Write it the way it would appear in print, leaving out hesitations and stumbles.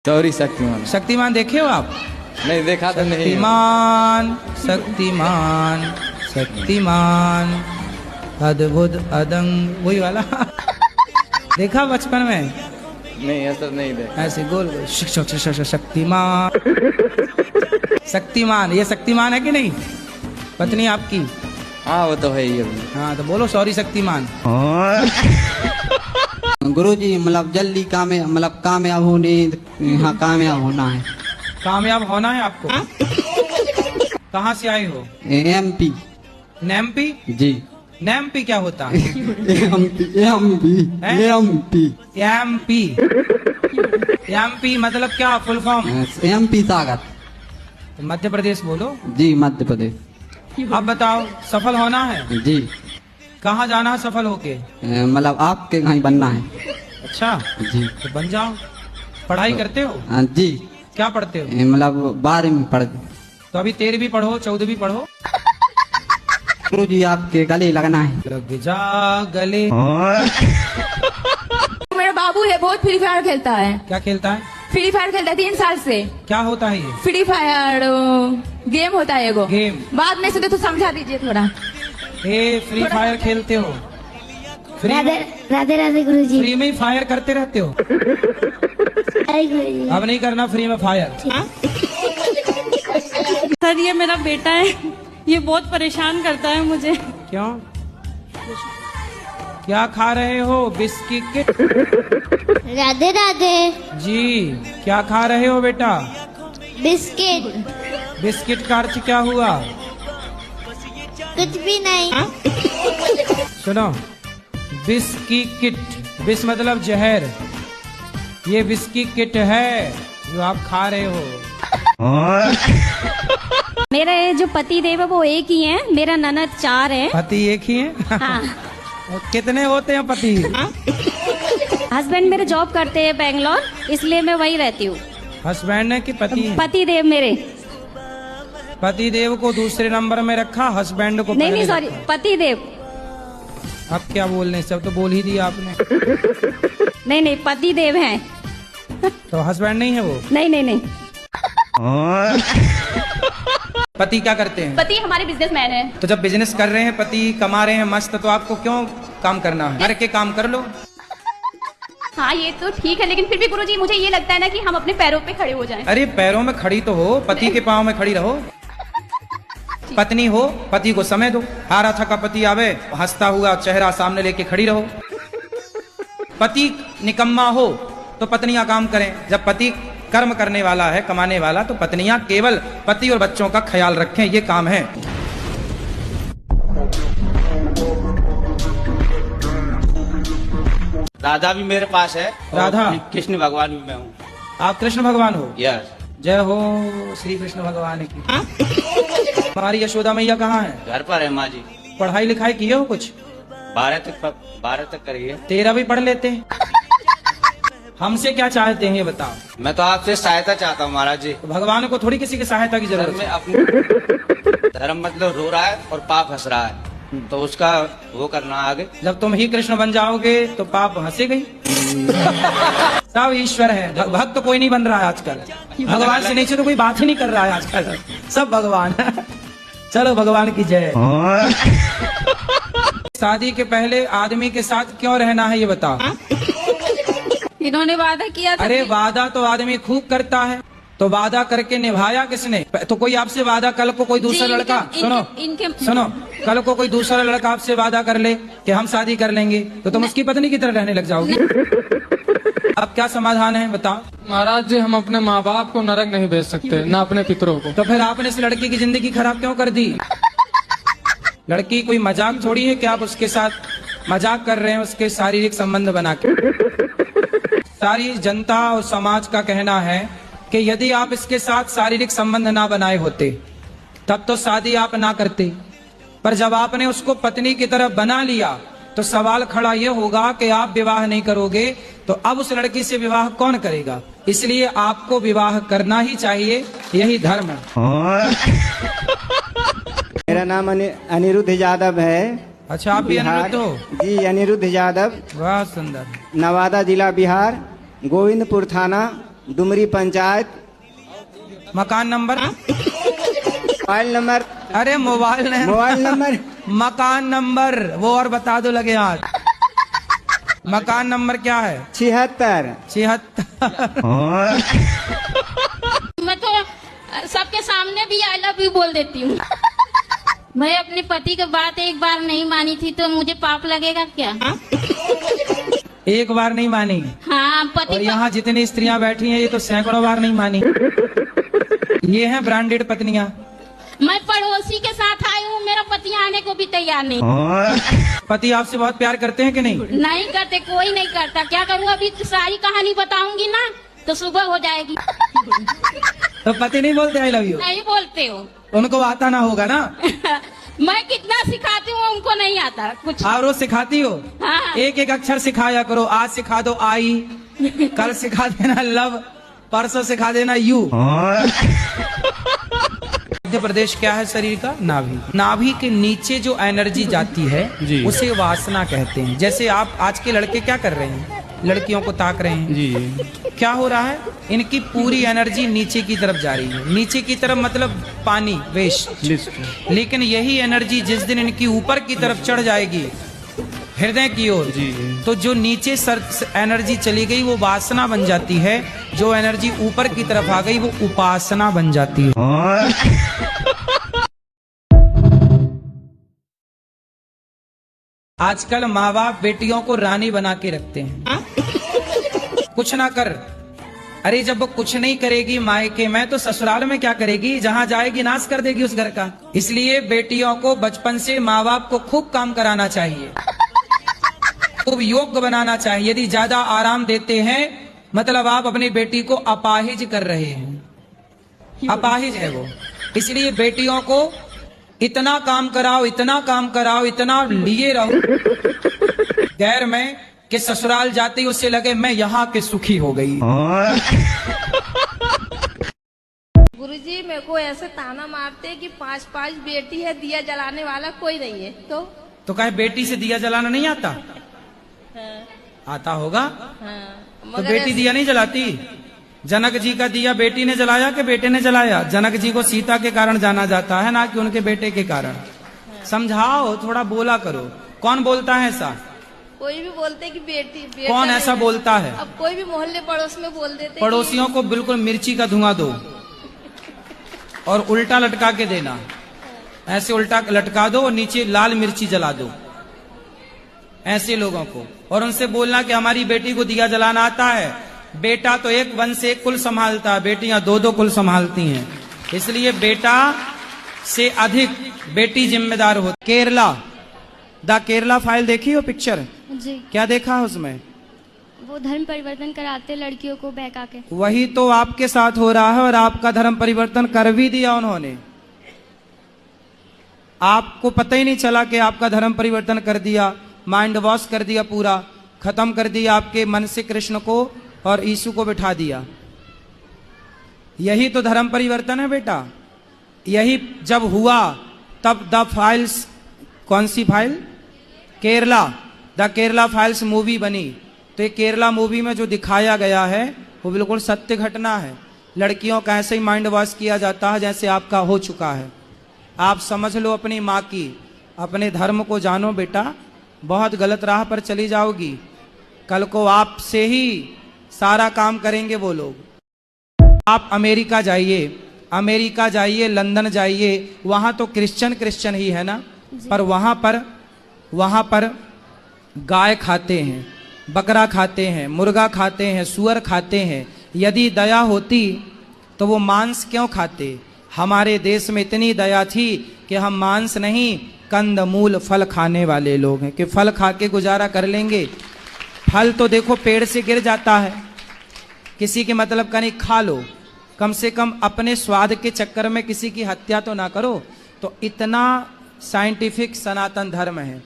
Sorry Shaktimaan. Shaktimaan देखे हो आप? नहीं देखा तो नहीं। शक्तिमान शक्तिमान शक्तिमान अद्भुत अदंग, वही वाला देखा बचपन में? नहीं ऐसा नहीं देखा। ऐसे गोल गोल शक्तिमान शक्तिमान। ये शक्तिमान है कि नहीं? पत्नी आपकी? हाँ वो तो है ही अभी। हाँ तो बोलो सॉरी शक्तिमान। गुरुजी मतलब जल्दी कामयाब होने, हाँ कामयाब होना है। कामयाब होना है आपको? कहाँ से आए हो? एमपी। नेमपी? जी। नेमपी क्या होता है? एमपी एमपी मतलब क्या फुल फॉर्म? एमपी सागर। मध्य प्रदेश बोलो। जी मध्य प्रदेश। अब बताओ सफल होना है? जी। कहाँ जाना है सफल होके? मतलब आपके कहीं बनना है। अच्छा जी। तो बन जाओ। पढ़ाई करते हो? जी। क्या पढ़ते हो? मतलब 12वीं पढ़। तो अभी 13वीं पढ़ो, 14वीं पढ़ो। गुरुजी आपके गले लगना है। लग जा गले। मेरा बाबू है, बहुत फ्री फायर खेलता है। क्या खेलता है? फ्री फायर खेलता है 3 साल से। क्या होता है ये? फ्री फायर गेम होता है एगो। गेम? बाद में सुने तो समझा दीजिए थोड़ा। ए फ्री फायर खेलते हो? फ्री राधे राधे राधे गुरुजी। फ्री में ही फायर करते रहते हो? हाय गुरुजी। अब नहीं करना फ्री में फायर। सर ये मेरा बेटा है, ये बहुत परेशान करता है मुझे। क्यों? क्या खा रहे हो? बिस्किट? राधे राधे। जी क्या खा रहे हो बेटा? बिस्किट। बिस्किट का अर्थ क्या हुआ? कुछ भी नहीं। सुनो, बिस्की किट, बिस मतलब जहर, ये बिस्की किट है जो आप खा रहे हो। मेरे जो पति देव है वो एक ही है, मेरा ननद 4 है। पति एक ही है? हाँ। और कितने होते हैं पति? हस्बैंड मेरे जॉब करते हैं बेंगलोर, इसलिए मैं वहीं रहती हूँ। हस्बैंड है कि पति है? पति देव मेरे। पति देव को दूसरे नंबर में रखा, हस्बैंड को नहीं पहले सॉरी, रखा। पति देव। अब क्या बोलने, सब तो बोल ही दिया आपने। नहीं पति देव है। तो हस्बैंड नहीं है वो? नहीं। पति क्या करते हैं? पति हमारे बिजनेसमैन है। तो जब बिजनेस कर रहे हैं, पति कमा रहे हैं मस्त, तो आपको क्यों काम करना है? घर के काम कर लो। हाँ ये तो ठीक है, लेकिन फिर भी गुरुजी मुझे ये लगता है ना कि हम अपने पैरों पे खड़े हो जाएं। अरे पैरों में खड़ी तो हो, पति के पाँव में खड़ी रहो। पत्नी हो, पति को समय दो। हारा थका पति आवे, हंसता हुआ चेहरा सामने लेके खड़ी रहो। पति निकम्मा हो तो पत्नियां काम करें। जब पति कर्म करने वाला है, कमाने वाला, तो पत्नियां केवल पति और बच्चों का ख्याल रखें, ये काम है। राधा भी मेरे पास है। राधा? और कृष्ण भगवान भी मैं हूँ। आप कृष्ण भगवान हो? यस। जय हो श्री कृष्ण भगवान की। हमारी यशोदा मैया कहाँ है? घर पर है माँ जी। पढ़ाई लिखाई किए हो कुछ? 12 तक करिए। 13 भी पढ़ लेते हैं। हमसे क्या चाहते हैं ये बताओ? मैं तो आपसे सहायता चाहता हूँ महाराज जी। तो भगवान को थोड़ी किसी की सहायता की सर जरूरत में है। अपनी धर्म मतलब रो रहा है और पाप हंस रहा है, तो उसका वो करना आगे। जब तुम ही कृष्ण बन जाओगे तो पाप हंसेगा ही। सब ईश्वर है, भक्त तो कोई नहीं बन रहा है आजकल। भगवान से नीचे तो कोई बात ही नहीं कर रहा है आजकल, सब भगवान। चलो भगवान की जय। शादी के पहले आदमी के साथ क्यों रहना है ये बताओ? इन्होंने वादा किया था। अरे वादा तो आदमी खूब करता है, तो वादा करके निभाया किसने? तो कोई आपसे वादा, कल को कोई दूसरा लड़का, सुनो, कल को कोई दूसरा लड़का आपसे वादा कर ले कि हम शादी कर लेंगे, तो तुम उसकी पत्नी की तरह रहने लग जाओगे। अब क्या समाधान है बताओ? महाराज जी हम अपने माँ बाप को नरक नहीं भेज सकते, न अपने पितरों को। तो फिर आपने इस लड़की की जिंदगी खराब क्यों कर दी? लड़की कोई मजाक थोड़ी है कि आप उसके साथ मजाक कर रहे हैं, उसके शारीरिक संबंध बना के। सारी जनता और समाज का कहना है कि यदि आप इसके साथ शारीरिक संबंध ना बनाए होते तब तो शादी आप ना करते, पर जब आपने उसको पत्नी की तरफ बना लिया तो सवाल खड़ा ये होगा कि आप विवाह नहीं करोगे तो अब उस लड़की से विवाह कौन करेगा? इसलिए आपको विवाह करना ही चाहिए, यही धर्म है। मेरा नाम अनिरुद्ध यादव है। अच्छा आप भी अनिरुद्ध हो? जी अनिरुद्ध यादव। वाह सुंदर। नवादा जिला बिहार, गोविंदपुर थाना, डुमरी पंचायत। मकान नंबर? Mobile number? अरे मोबाइल नहीं, मोबाइल नंबर। मकान नंबर वो और बता दो लगे हाथ। मकान नंबर क्या है? 76। 76। मैं तो सबके सामने भी आई लव यू बोल देती हूँ। मैं अपने पति की बात एक बार नहीं मानी थी तो मुझे पाप लगेगा क्या? एक बार नहीं मानी? हाँ और पति। यहाँ जितनी स्त्रियां बैठी हैं ये तो सैकड़ों बार नहीं मानी। ये हैं ब्रांडेड पत्नियां। मैं पड़ोसी के साथ आई हूँ, मेरा पति आने को भी तैयार नहीं। पति आपसे बहुत प्यार करते हैं कि नहीं? नहीं करते, कोई नहीं करता। क्या करूँ, अभी सारी कहानी बताऊंगी ना तो सुबह हो जाएगी। तो पति नहीं बोलते आई लव यू? नहीं बोलते हो। उनको आता ना होगा ना? मैं कितना सिखाती हूँ उनको नहीं आता कुछ। आप रोज सिखाती हो? हाँ। एक एक अक्षर सिखाया करो। आज सिखा दो आई, कल सिखा देना लव, परसों सिखा देना यू। मध्य प्रदेश क्या है शरीर का? नाभि। नाभि के नीचे जो एनर्जी जाती है उसे वासना कहते हैं। जैसे आप आज के लड़के क्या कर रहे हैं? लड़कियों को ताक रहे हैं जी। क्या हो रहा है? इनकी पूरी एनर्जी नीचे की तरफ जा रही है। नीचे की तरफ मतलब पानी, वेस्ट। लेकिन यही एनर्जी जिस दिन इनकी ऊपर की तरफ चढ़ जाएगी, हृदय की ओर, तो जो नीचे एनर्जी चली गई वो वासना बन जाती है। जो एनर्जी ऊपर की तरफ आ गई वो उपासना बन जाती है। आजकल माँ बाप बेटियों को रानी बना के रखते हैं। कुछ ना कर। अरे जब वो कुछ नहीं करेगी मायके में तो ससुराल में क्या करेगी? जहाँ जाएगी नाश कर देगी उस घर का। इसलिए बेटियों को बचपन से माँ बाप को खूब काम कराना चाहिए, खूब योग्य बनाना चाहिए। यदि ज्यादा आराम देते हैं मतलब आप अपनी बेटी को अपाहिज कर रहे हैं। अपाहिज है वो। इसलिए बेटियों को इतना काम कराओ, इतना काम कराओ, इतना लिए रहो गैर में कि ससुराल जाती उससे लगे मैं यहाँ के सुखी हो गई। गुरुजी मेरे को ऐसे ताना मारते कि 5 बेटी है, दिया जलाने वाला कोई नहीं है। तो कहे बेटी से दिया जलाना नहीं आता? हाँ। आता होगा। हाँ। तो बेटी दिया नहीं जलाती? जनक जी का दिया बेटी ने जलाया कि बेटे ने जलाया? जनक जी को सीता के कारण जाना जाता है, ना कि उनके बेटे के कारण। समझाओ, थोड़ा बोला करो। कौन बोलता है ऐसा? कोई भी बोलते कि बेटी कौन ऐसा बोलता है? अब कोई भी मोहल्ले पड़ोस में बोल देते। पड़ोसियों को बिल्कुल मिर्ची का धुआं दो और उल्टा लटका के देना। ऐसे उल्टा लटका दो और नीचे लाल मिर्ची जला दो ऐसे लोगों को, और उनसे बोलना कि हमारी बेटी को दिया जलाना आता है। बेटा तो एक वंश एक कुल संभालता है, बेटियां 2-2 कुल संभालती हैं। इसलिए बेटा से अधिक बेटी जिम्मेदार हो। केरला, द केरला फाइल देखी हो पिक्चर? जी। क्या देखा है उसमें? वो धर्म परिवर्तन कराते लड़कियों को बहका के। वही तो आपके साथ हो रहा है और आपका धर्म परिवर्तन कर भी दिया उन्होंने। आपको पता ही नहीं चला कि आपका धर्म परिवर्तन कर दिया, माइंड वॉश कर दिया, पूरा खत्म कर दिया आपके मन से कृष्ण को और यीशु को बिठा दिया। यही तो धर्म परिवर्तन है बेटा। यही जब हुआ तब द फाइल्स, कौन सी फाइल? Kerala, the Kerala files movie बनी। तो ये केरला मूवी में जो दिखाया गया है वो बिल्कुल सत्य घटना है। लड़कियों का ऐसे ही माइंड वॉश किया जाता है जैसे आपका हो चुका है। आप समझ लो अपनी माँ की, अपने धर्म को जानो बेटा, बहुत गलत राह पर चली जाओगी। कल को आपसे ही सारा काम करेंगे वो लोग। आप अमेरिका जाइए, अमेरिका जाइए, लंदन जाइए, वहां तो क्रिश्चियन ही है ना, पर वहां पर गाय खाते हैं, बकरा खाते हैं, मुर्गा खाते हैं, सुअर खाते हैं। यदि दया होती तो वो मांस क्यों खाते? हमारे देश में इतनी दया थी कि हम मांस नहीं, कंद मूल फल खाने वाले लोग हैं कि फल खा के गुजारा कर लेंगे। फल तो देखो पेड़ से गिर जाता है, किसी के मतलब का नहीं, खा लो। कम से कम अपने स्वाद के चक्कर में किसी की हत्या तो ना करो। तो इतना साइंटिफिक सनातन धर्म है।